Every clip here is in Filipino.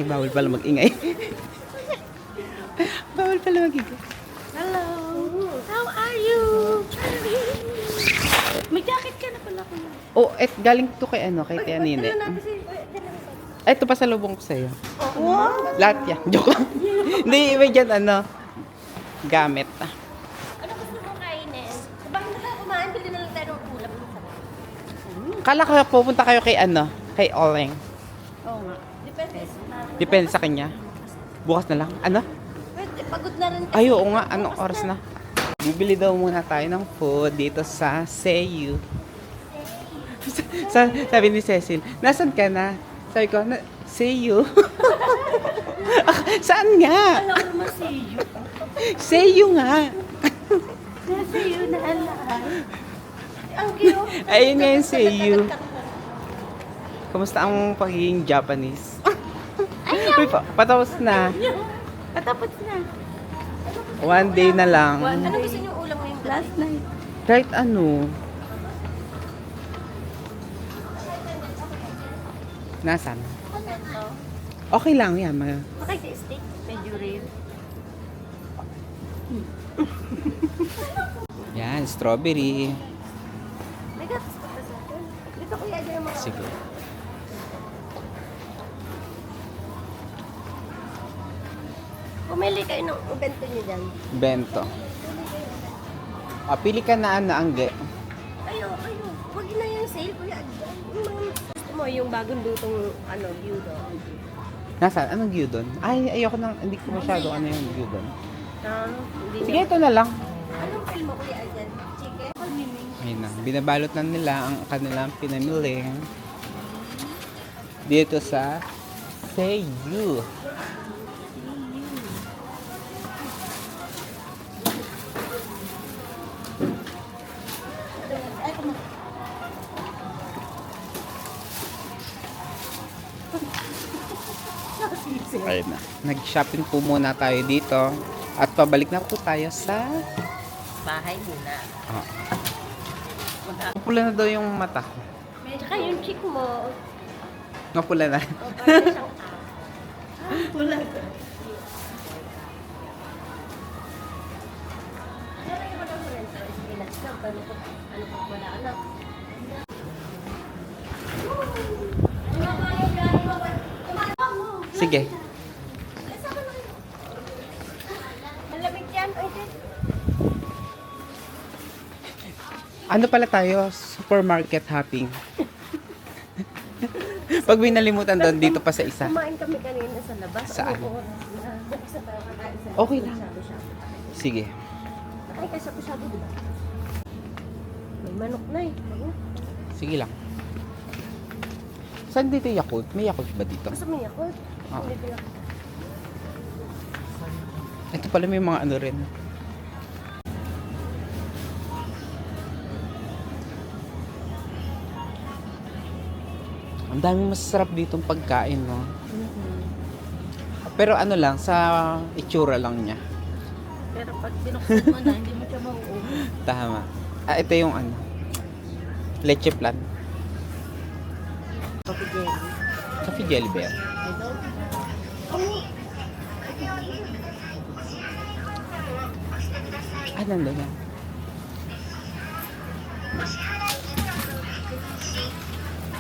bawal pala mag-ingay. Bawal pala mag-ingay. Hello! How are you? May jacket ka na pala ko. Oh, galing to kay kay Tia Nene. Ito pa sa lubong ko sa'yo. Wow! Lahat yan. Joke lang. Hindi, may dyan gamit. Ano gusto mong kainin? Bakit na tayo kumain? Bili na lang tayo ng ulam. Kala ko pupunta kayo kay kay Oleng. Oo nga. Depende. Depende sa kanya. Bukas na lang. Pwede, pagod na rin. Ay, oo nga. Anong oras na? Bibili daw muna tayo ng food dito sa Seiyu. Sabi ni Cecil, nasan ka na? Sabi ko, Seiyu. Saan nga? Alam ko naman sa'yo. Seiyu nga. Nasa iyo na alam. Ang cute. Ayun nga yung Seiyu. Kamusta ang pagiging Japanese? Uy, patapos na. Patapos na. One day na lang. Ano gusto niyo ulam ngayong last night? Kahit Nasaan? Okay lang yan. Okay, sa steak. Medyo rare. Yan, strawberry. May gatas pa sa akin. Dito kuya dyan yung mga... Sige. Pumili kayo ng bento niyo dyan. Bento. Pili ka na angge. Ayo. Huwag na yung sale kuya. Gusto mo yung bagong lutong gyudon. Nasaan? Anong gyudon? Ay, ayoko nang, hindi ko masyado yung gyudon. Hindi Sige, ito na lang. Anong feel mo kuya dyan? Chicken? Ayun na. Binabalot na nila ang kanilang pinamili dito sa Seiyu. Ayun na. Nag-shopping po muna tayo dito. At pabalik na po tayo sa... Bahay muna. Napula na daw yung mata ko. Tsaka yung chick mo. Napula na. O, parang siyang pula. Ano pa wala anak? Sige. Malamig yan. Ano pala tayo? Supermarket hopping. Pag may nalimutan doon, dito pa sa isa. Kumain kami kanina sa labas. Saan? Sa tayo kakain sa Okay lang. Sige. Ay, kasi pusado, diba? May manok na eh. Sige lang. Saan dito Yakult? May Yakult ba dito? Gusto mo Yakult? Oo. Hindi ko lang. Ito pala may mga rin. Ang daming masasarap ditong pagkain, no? Pero lang, sa itsura lang niya. Pero pag binuksan mo na, hindi mo siya mauubos. Tama. Ito yung leche plan. Coffee jelly. Coffee jelly bear. I don't Nandun yan.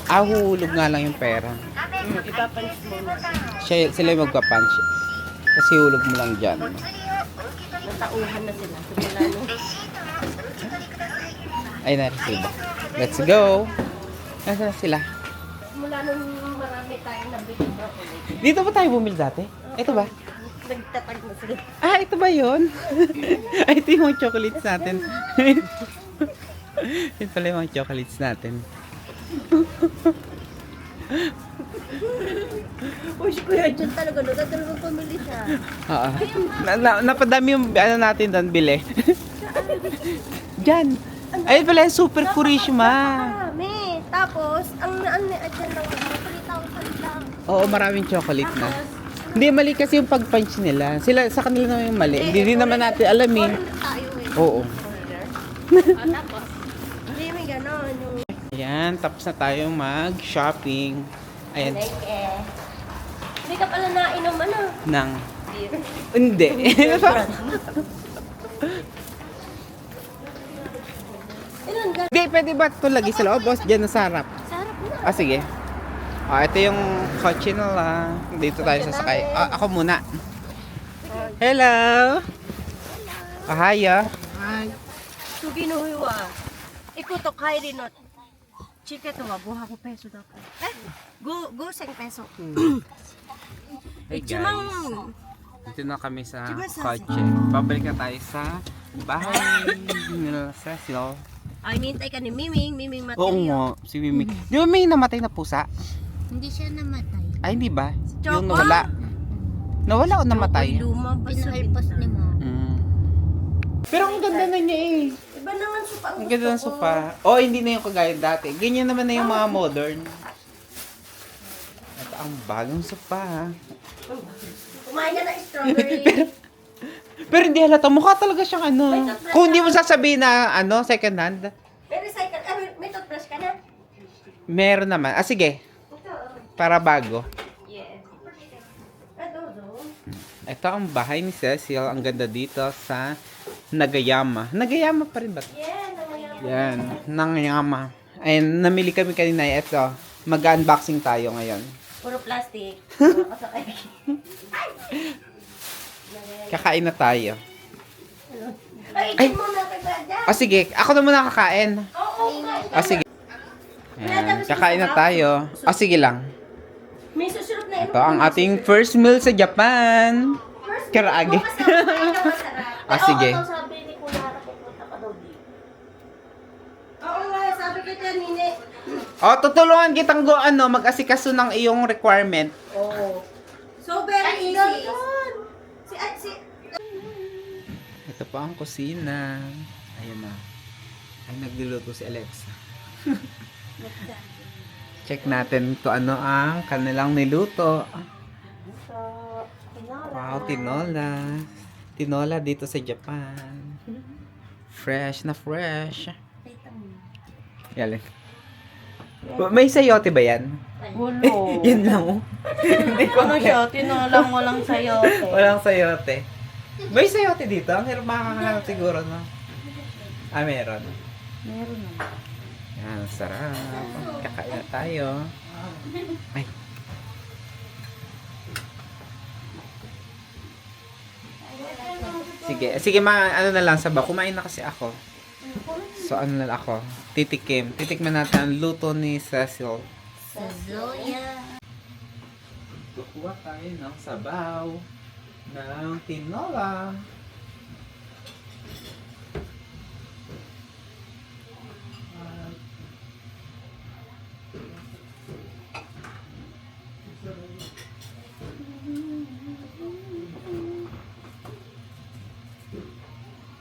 Huhulog nga lang yung pera. ipapunch mo na. Sila yung magpapunch. Kasi hulog mo lang dyan. Natauhan na sila. Simula nung Ay, na-receive. Let's go! Nasaan sila? simula nung marami tayong nabili broccoli. Dito ba tayo bumili dati? Ito ba? Nagtatag na sila. Ito ba yun? Ay, ito yung mga chocolates natin. Ito pala yung mga chocolates natin. Uy, si Kuya John talaga, no? Talagang pamili siya. Oo. Napadami yung natin doon, bili. Diyan. Ayun pala yung Super Kurishima. Marami. Tapos, ang dyan lang, 3,000 lang. Oo, maraming chocolate na. Hindi, mali kasi yung pag-punch nila. Sila, sa kanila naman yung mali. Hindi din naman natin alam eh. Tayo eh. Oo. Tapos, hindi may ganon. Yung Ayan, tapos na tayo mag-shopping. Ayan. like eh. Hindi ka pala nainom ano? Nang, Beer. hindi. Ilan ka? Hindi, pwede ba ito lagi sa loob? Boss, dyan na sa harap. Sa harap mo na. Ah, sige. Ito yung kotse nila. Dito tayo sasakay. Ako muna. Hello! Ahaya. Hi. Suginuhiwa. Ikuto kay rinot. Chike to wa buha ko peso daw. Go 5 peso. Hey Chimang. guys. Dito na kami sa Diba sa- kotse. Pabalik na tayo sa bahay nila Cecil. Ay, nintay ka ni Miming. Miming Oo Materio. nga, si Mimi. Di ba may namatay na pusa? Hindi siya namatay. Ay, hindi ba? Choco? Yung nawala. Nawala o namatay? Ay, luma pa sa Pinahalpas ni Ma. Mm. Pero ang ganda na niya eh. Iba naman supa. Ang ganda ng sofa. Oh, hindi na yung kagaya dati. Ganyan naman na yung mga modern. At ang bagong sofa. Kumain ka na strawberry. Pero hindi halata. Mukha talaga siyang ano. Kung hindi mo sasabihin na ano, second hand. Very cycle. May toothbrush ka na? Meron naman. Ah, sige. Ito. Para bago. Yes. Ito. Ito ang bahay ni Cecil. Ang ganda dito sa Nagayama. Nagayama pa rin ba? Yeah, nangyayari. Yan. Nagayama. Ayun, namili kami kanina. Ito. Mag-unboxing tayo ngayon. Puro plastic. Puro kasakay. Kakain na tayo. Ay, Ay! itin mo na kay Brada. Ah, sige. Ako na muna kakain. Oo, kain ka Ah, sige. Ayan, kakain na tayo. Ah, sige lang. May susurot na Ito ang ating first meal sa Japan. Karaage. Ah, sige. Sabi ni Kuya Hara, pupunta ka daw dito. Oo nga, sabi kita, Nini. Oh, tutulungan kitang mag-asikaso ng iyong requirement. Oo. So very easy. Si Ito pa ang kusina. Ayun na. Ay, nagluluto si Alexa. Check natin to ano ang kanilang niluto. Wow, tinola. Tinola dito sa Japan. Fresh na fresh. Yaling. May sayote ba yan? Hulo. Yan lang oh. Ano siya? Tinolang walang sayote. Walang sayote. May sayote dito? Ang hirap makakahanap siguro, no? Ah, meron. Meron na. Yan, sarap. Kakain na tayo. Ay. Sige, ano na lang sabaw. Kumain na kasi ako. So, ano na lang ako. Titikman natin ang luto ni Cecil. Sa Zoya. Kukuha tayo ng sabaw ng tinola.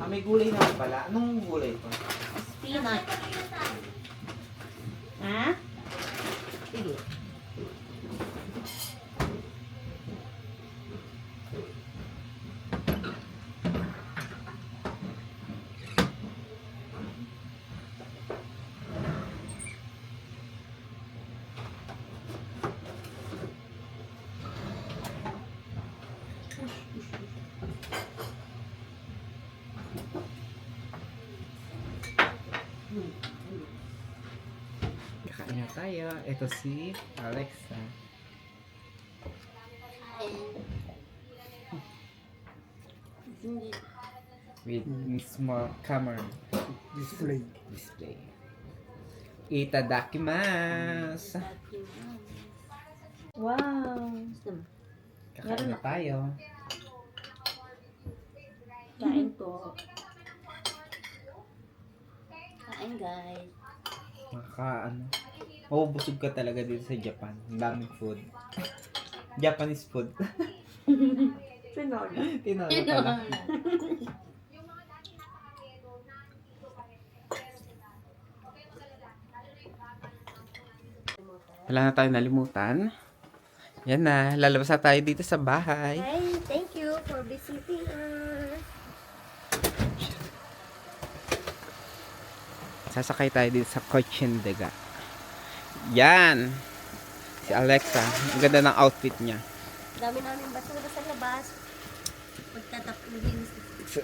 May gulay na pala. Anong gulay ito? Peanut. Ha? Sige. Kakain na tayo. Ito si Alexa. With small camera display. Itadakimasu. Wow. Kakain na tayo. Kain po. Kain guys. Mabubusog ka talaga dito sa Japan. Ang daming food. Japanese food. Tinola. Tinola pala. Wala na tayo nalimutan. Yan na, lalabas na tayo dito sa bahay. Hi, thank you for visiting us. Sasakay tayo dito sa Kochendaga. Yan! Si Alexa. Ang ganda ng outfit niya. Dami namin basura sa labas. Pagtatapulin.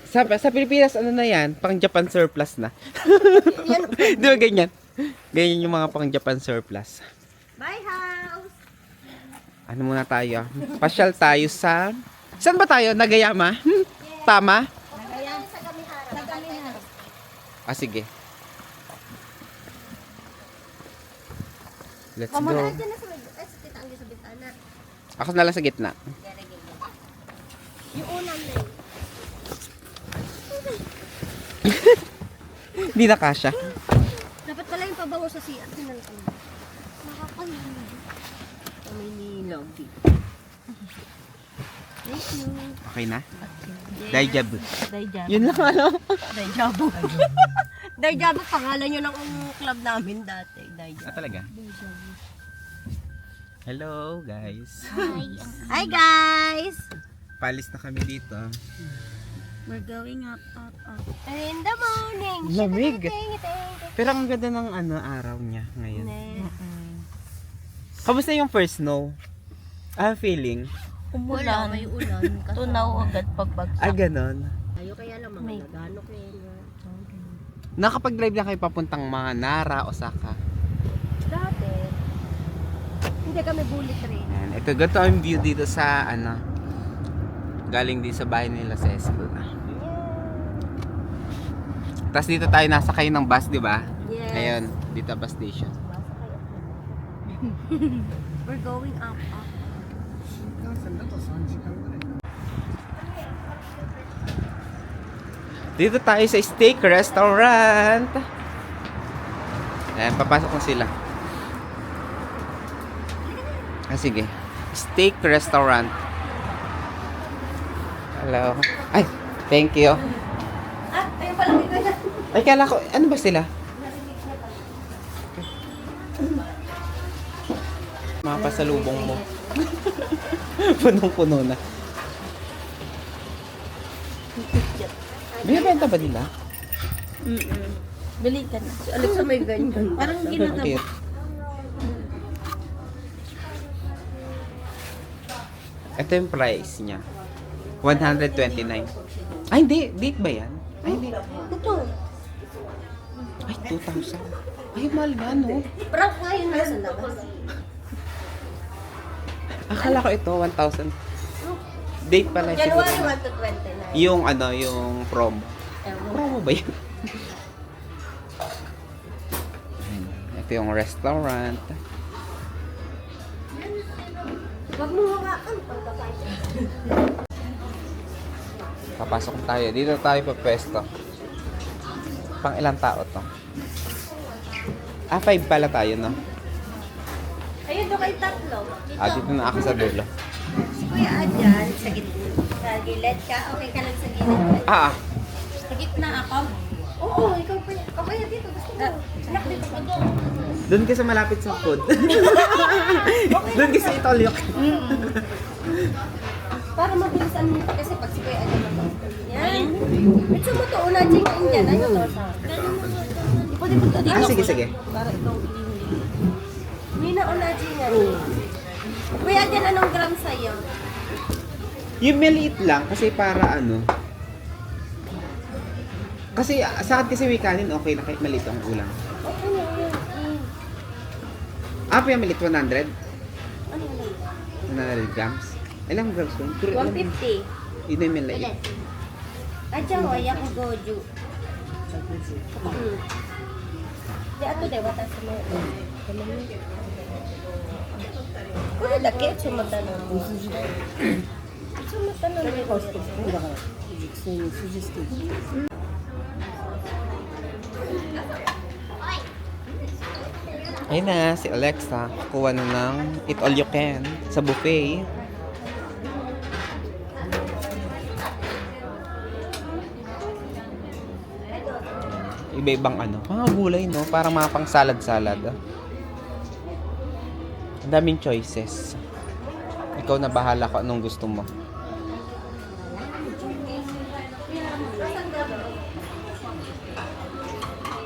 Sa Pilipinas, ano na yan? Pang Japan surplus na. Yan. Di ba ganyan? Ganyan yung mga pang Japan surplus. Bye, house! Ano muna tayo? Pasyal tayo sa... Saan ba tayo? Nagayama? Tama? Ayan, sa Gamihara. Sa Gamihara. Ah, sige. Let's Mama, go. dyan na sa may... Ay, sa kita ang sa bintana. Ako na lang sa gitna. Yung unan na yun. Hindi na kasha. Dapat pala yung pabango sa CR. Tingnan ko. Nakakalimutan. Kami ni Lobby. Thank you. Okay na? Daijabu. Dayjab. Yun lang ano? Daijabu. Daijabu, pangalan yun ng club namin dati. Daijabu. Ah, talaga? Hello, guys. Hi guys! Palis na kami dito. We're going up. In the morning. Lamig. Ting. Pero ang ganda ng ano, araw niya ngayon. Kamusta yung first snow? Ah, feeling? Wala, may ulan. Tunaw agad pagbagsak. Ah, ganon. Tayo kaya lang mga nagano kayo. Nakapag-drive na kayo papuntang mga Nara, Osaka. Dati, hindi kami bullet train. Ayan, ito, ganito ang view dito sa, ano, galing din sa bahay nila sa Esco na. Tapos dito tayo nasakay ng bus, di ba? Yes. Ayun, dito bus station. We're going up. Dito tayo sa steak restaurant. Ayan, papasok na sila. Ah, sige. Steak restaurant. Hello. Ay, thank you. Ayun pala, may kaya. Ay, kala ko, ano ba sila? Mga pasalubong mo. Punong-puno na. Binibenta ba nila? Bili ka na. Si Alexa may ganyan. Parang Ang ginagawa. cute. Ito yung price niya. 129. Ay, hindi. Date ba yan? Ay, hindi. Ito. Ay, 2,000. Ay, mahal nga, no? Prank nga yun nasa labas. Akala ko ito, 1,000. Date pala siguro. January na. 1 to 29. Yung ano, yung promo. Promo ba yun? Ayan. Ito yung restaurant. Huwag mo hawakan pagkakain. Papasok tayo. Dito tayo pa pwesto. Pang ilang tao to? Ah, 5 pala tayo, no? Ayun, doon kayo tatlo. Ah, dito na ako sa dulo. Si Kuya Adjan, sa gitna. Sa gilid ka, okay ka lang sa gilid. Ah, Sa gitna ako? Oo, ikaw pa. Okay, dito. Gusto mo. Anak, dito ka doon. doon ka sa malapit sa food. Doon ka sa Itolyok. Para mabilisan mo kasi pag si Kuya Adjan na yan. Ito mo to, una dyan ka dyan. Ano to? Ipod-ipod ka dito. Ah, sige, sige. Para ikaw ilihuli. May nauna dyan yan. Kuya Adjan, anong gram sa'yo? Yung maliit lang kasi para ano. Kasi sa akin kasi may kanin okay na kahit maliit ang ulam. Okay na yun. Ah, pa yung maliit 100? Ano yun? 100 grams? Ilang grams yun? Pero ilang- 150. Yun na yung maliit. Adjan, waya ko goju. Di ato de, wata sa mga. Kuya dake, sumata na. Sumata na. Ayun na, si Alexa. Kuha na ng eat all you can sa buffet. Iba-ibang ano. Mga gulay, no? Parang mga pang salad-salad. Ah. Ang daming choices. Ikaw na bahala kung anong gusto mo.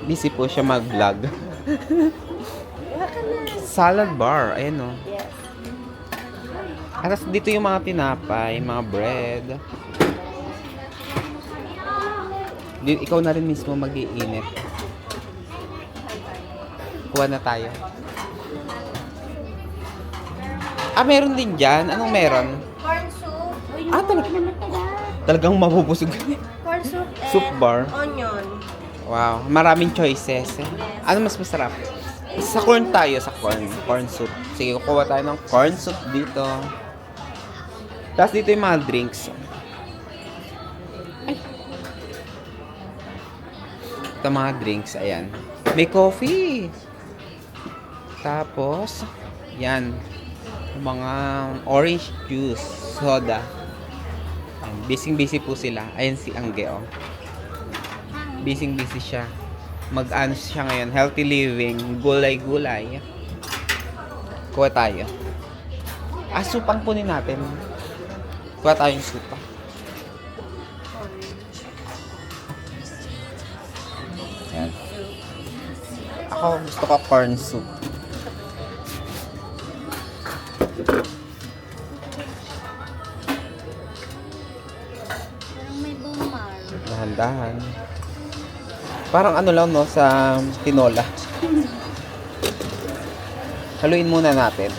Busy po siya mag-vlog. Salad bar. Ayan, no? Yes. At tas dito yung mga tinapay, mga bread. Ikaw na rin mismo mag-iinit. Kuha na tayo. Meron din dyan. Anong meron? Corn soup. Talagang mabubusog. Corn soup and Soup bar. onion. Wow, maraming choices. Ano mas masarap? Sa corn tayo, sa corn. Corn soup. Sige, kukuha tayo ng corn soup dito. Tapos dito yung mga drinks. Ay. Ito mga drinks, ayan. May coffee. Tapos, yan. Mga orange juice, soda. Busy po sila. Ayan si Angge, oh. Busy siya. Mag-ano siya ngayon, healthy living, gulay-gulay. Kuha tayo. Supang punin natin. Kuha tayong supa. Yan. Ako gusto ko corn soup. Parang may bumar. Dahan-dahan. Parang ano lang, no, sa tinola. Haluin muna natin.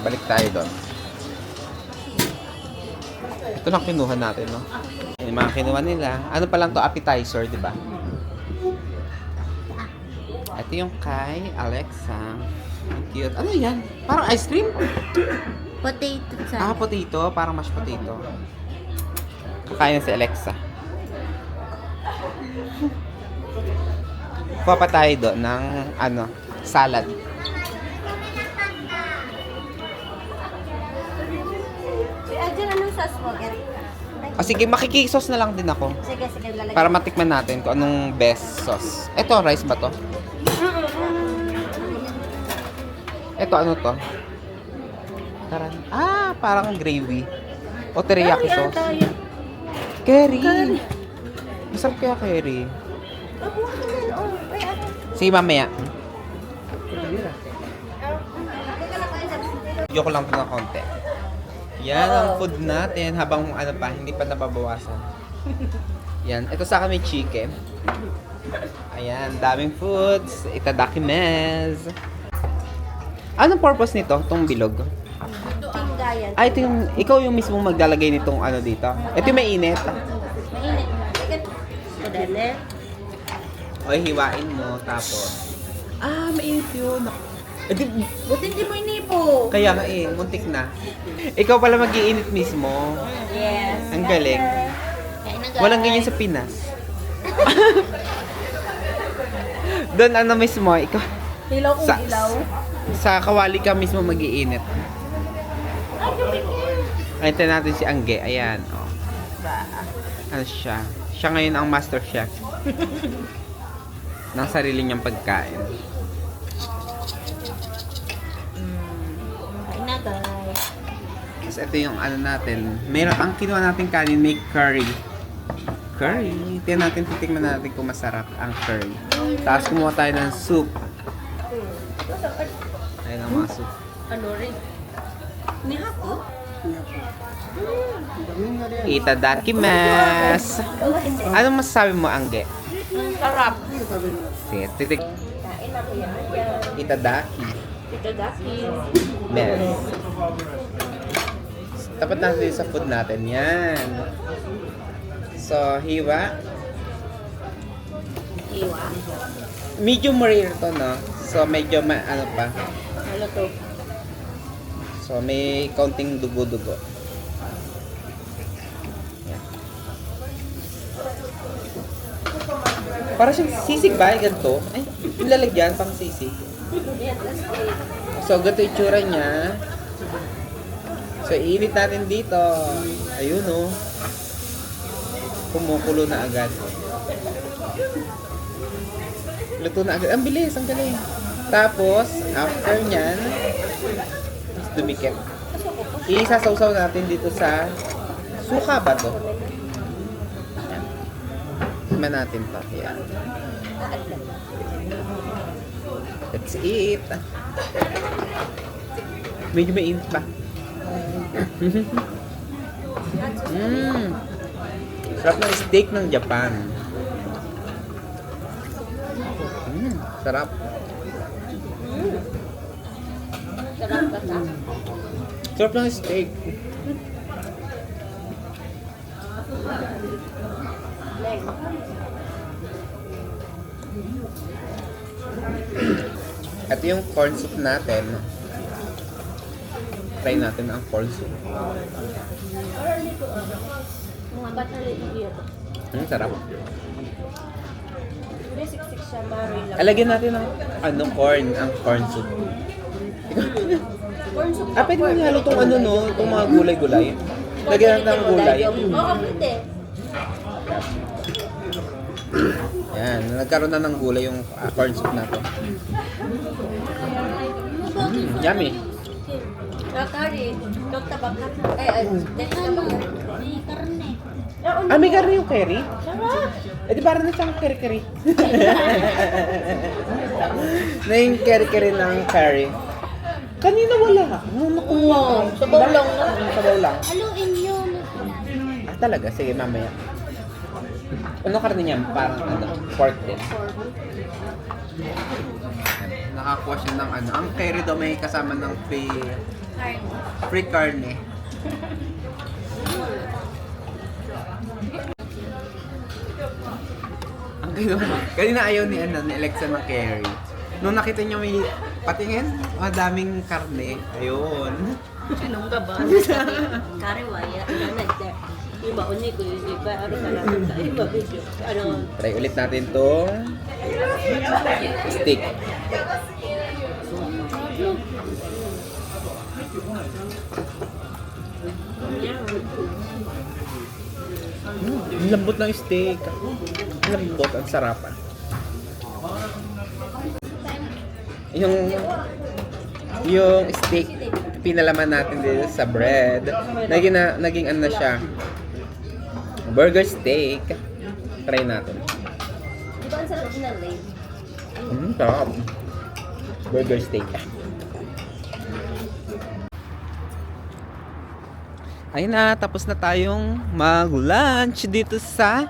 Balik tayo doon. Ito lang kinuha natin, no? Yung mga kinuha nila. Ano pa lang to? Appetizer, di ba? Ito yung kay Alexa. Ang cute. Ano yan? Parang ice cream? Potato salad. Potato. Parang mashed potato. Kakain na si Alexa. Kuha pa tayo doon ng, salad. Diyan anong sauce mo, Gary? Sige, makikisos na lang din ako. Sige, lalagyan. Para matikman natin kung anong best sauce. Ito, rice ba to? Ito, ano to? Parang gravy. O teriyaki sauce. Curry. Masarap kaya curry. Sige, mamaya. Yoko lang ito ng konti. Yan ang food natin habang hindi pa nababawasan. Yan, ito sa akin may chicken. Ayan, daming foods. Itadakimasu. Anong purpose nito, itong bilog? Tinggayan. Ito yung, ikaw yung mismo maglalagay nitong dito. Ito yung mainit. Mainit. Kudene. O, hiwain mo, tapos. Mainit yun. Buti hindi mo inipo. Kaya nga muntik na. Ikaw pala mag-iinit mismo. Yes. Ang galing. Walang ganyan sa Pinas. Doon mismo, ikaw. Hilaw kung Sa- hilaw. Sa kawali ka mismo mag-iinit. Ito natin si Angge. Ayan, oh. Ano siya? Siya ngayon ang master chef. Ng sarili niyang pagkain. Kain na guys. Tapos ito yung natin. Ang kinuha natin kanin may curry. Curry. Tingnan natin, titikman natin kung masarap ang curry. Tapos kumuha tayo ng soup. Ayun ang mga soup. Ano rin? Nihapo? Itadakimasu. Anong masasabi mo, Angge? Sarap. Sige, Itadaki. Itadaki. Mes. Tapat natin sa food natin. Yan. So, hiwa. Iwa. Medium rare to, no? So, medyo ano pa. Ano to? So, may kaunting dugo-dugo. Yan. Para siyang sisig ba? Ganito? Ay, yung lalagyan pang sisig. So, ganito yung tsura niya. So, iinit natin dito. Ayun, oh. Kumukulo na agad. Luto na agad. Ang bilis, ang galing. Tapos, after nyan, dumikit. Isasawsaw natin dito sa suka ba to? Yan. Tikman natin to. Yan. Let's eat. Medyo mainit pa. Sarap ng steak ng Japan. Sarap. Sarap ba ta? Sarap ng steak. Ito yung corn soup natin. Try natin ang corn soup. Mga bata na idiot. Sarap. Hindi, siksik siya, maroy lang. Alagyan natin ng corn, ang corn soup. Corn soup. Pwede mo ihalo itong no, itong mga gulay-gulay. Lagyan natin ng gulay. Oo, pwede. Yan, nagkaroon na ng gulay yung corn soup natin. Yummy. Nakari. Dok tabak. Dahil tabak. May karne. May karne yung curry? Di parang na siyang curry-curry. Na yung curry-curry ng curry. Kanina wala. Nung nakuha ko. Sabaw lang na. Sabaw lang. Haluin yun. Talaga? Sige, mamaya. Ano karne niya? Parang pork din. Nakakuha siya ng Ang curry daw may kasama ng free carne. Ang kanina ayaw ni Alexa ng curry. Nung nakita niyo may patingin, madaming karne. Ayun. Sinong ka ba? Kari waya. Iba uni ko yung iba. Ano ka lang sa iba video. Ano? Try ulit natin tong steak. Ang lambot ng steak. Ang lambot, ang sarap. Yung steak, pinalaman natin dito sa bread. Naging ano na siya. Burger steak. Try natin. Di ba ang sarap inalay? Sarap. Burger steak. Ayun na, tapos na tayong mag-lunch dito sa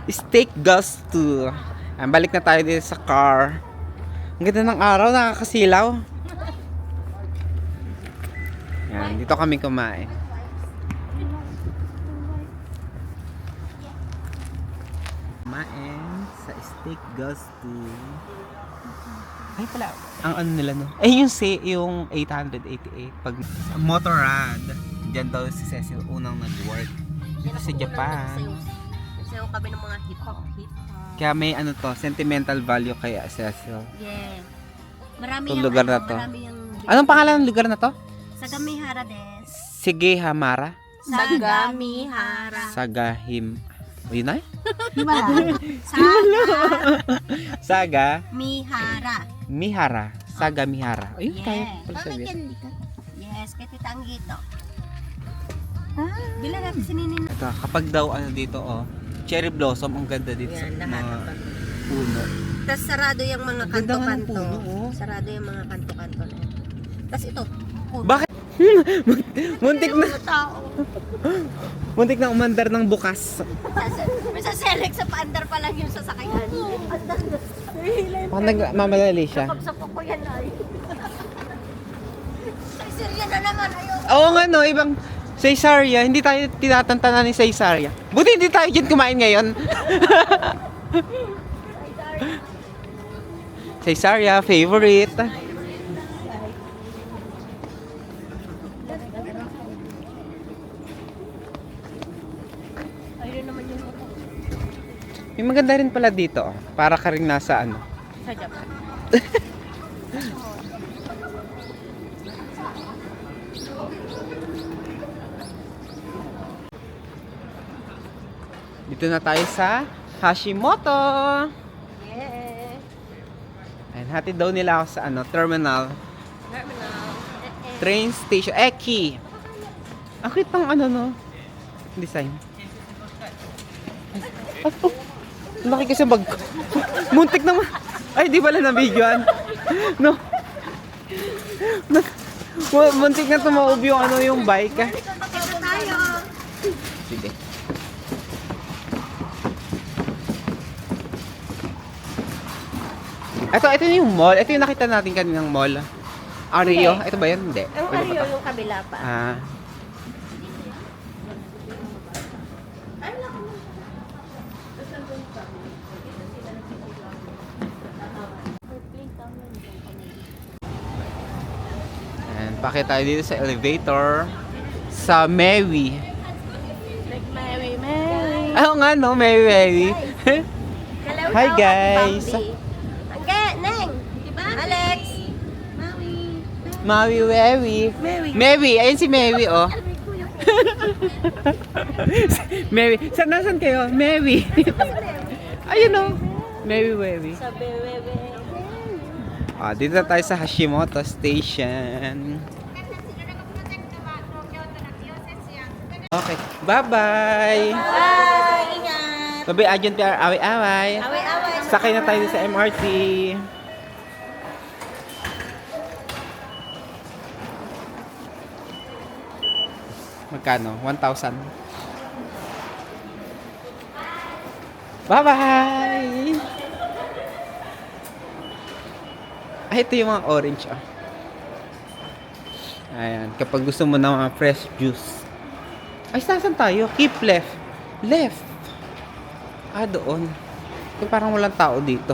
Steak Gusto. Balik na tayo dito sa car. Ang ganda ng araw, nakakasilaw. Yan, dito kami kumain. Kumain sa Steak Gusto. Ay pala, ang ano nila no? Yung 888 pag Motorrad. Diyan daw si Cecil unang nag-work. Dito sa Japan. Nagsayaw kami ng mga hip-hop. Kaya may sentimental value kay Cecil. Yeah. Marami Itong yung lugar na to. marami yung Anong pangalan ng lugar na to? Sagamihara des. Sige Hamara? Sagamihara. Sagahim. Yun na? Saga. Saga Mihara. Mihara. Saga Mihara. Ayun, Yeah. kaya pala sabihin. Yes, kay Tita Anggito. Bila natin sininin. Ito, kapag daw dito cherry blossom, ang ganda dito sa Yan, lahat mga ng puno. Tapos sarado yung mga Ganda nga ng kanto-kanto. puno, oh. Sarado yung mga kanto-kanto na yan. Tapos ito. Bakit? Muntik na, Mga tao. muntik na umandar ng bukas. May sa select sa paandar pa lang yung sasakyan. Baka nagmamadali siya. Pagsapok ko yan ay. Ay, serya na naman. Ayaw. Oo nga no, ibang Caesarea, hindi tayo tinatantanan ni Caesarea. Buti hindi tayo dyan kumain ngayon. Caesarea, favorite. Ayun naman yung motor. May maganda rin pala dito. Para ka rin nasa Sa Japan. Dito na tayo sa Hashimoto. Yeah. Ayun, hatid daw nila ako sa terminal. Terminal. Train station. Eki. Ang cute ng ano, no? Design. Oh, laki kasi bag. Muntik naman. Ay, di pala na-videoan. No. Muntik na tumaob yung ano, yung bike. Ito tayo. Sige. Ito yung mall. Ito yung nakita natin kaninang mall. Ario. Hindi. Ito ba yan? Hindi. Ang Iba ba Ario to? yung kabila pa. Ah. And pakita tayo dito sa elevator sa Mary. Like Mary, Mary. Oo nga no, Mary. Hello Hi, daw, guys. Ate Bambi. Ang Neng. Alex. Mary, Mary. Mary, ayun si Mary, oh. Mary, nasan kayo? Mary. Ayun, oh. Mary, Mary. Sabi, bebe. Ah, dito na tayo sa Hashimoto Station. Okay, bye-bye. Bye! Ingat! Bye-bye, Agent PR. Away-away. Away-away! Sakay na tayo sa MRT. Magkano? 1,000. Bye-bye! Ay, ito yung mga orange, ah. Ayan, kapag gusto mo ng mga fresh juice. Ay, saan tayo? Keep left. Left. Ah, doon. Parang walang tao dito.